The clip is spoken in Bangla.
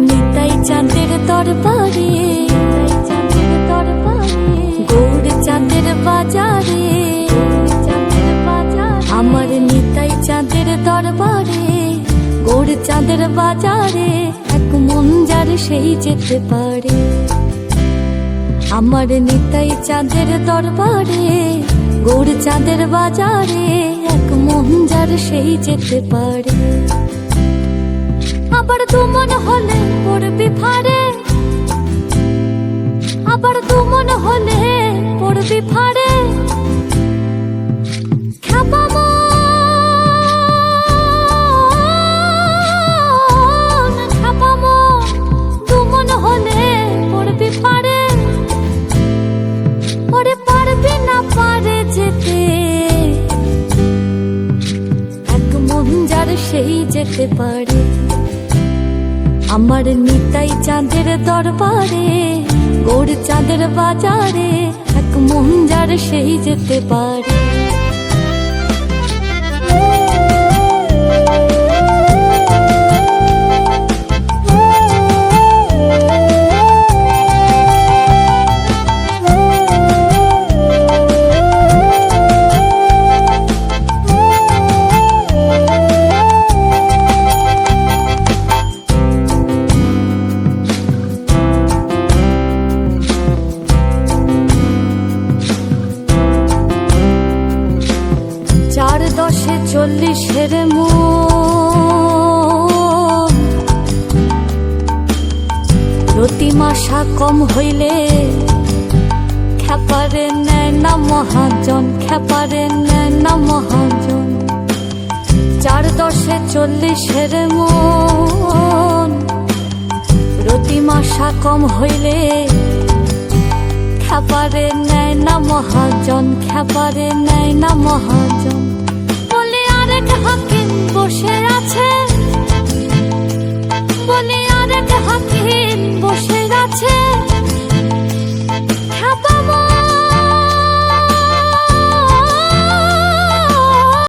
নিতাই চাঁদের দরবারে, গৌড় চাঁদের বাজারে, আমার নিতাই চাঁদের দরবারে, গৌড় চাঁদের বাজারে, এক মন যার সেই যেতে পারে। আমার নিতাই চাঁদের দরবারে, গৌড় চাঁদের বাজারে, এক মন যার সেই যেতে পারে। আবার দু মন হলে পড়বি ফাড়ে, আবার দু মন হলে পড়বি ফাড়ে। দু মন হলে পড়বি ফাড়ে, ওরে পারবি না পারে যেতে, এক মন যার সেই যেতে পারে। আমার নিতাই চাঁদের দরবারে, গৌড় চাঁদের বাজারে, এক মন যার সেই যেতে পারে। চার দশে 40 মন, প্রতি মাসা কম হইলে খেপারে নেয় না মহাজন, খেপারে নেয় না মহাজন। 4 দশে 40 মন, প্রতি মাসা কম হইলে খেপারে নেয় না মহাজন, খেপারে নেয় না মহাজন।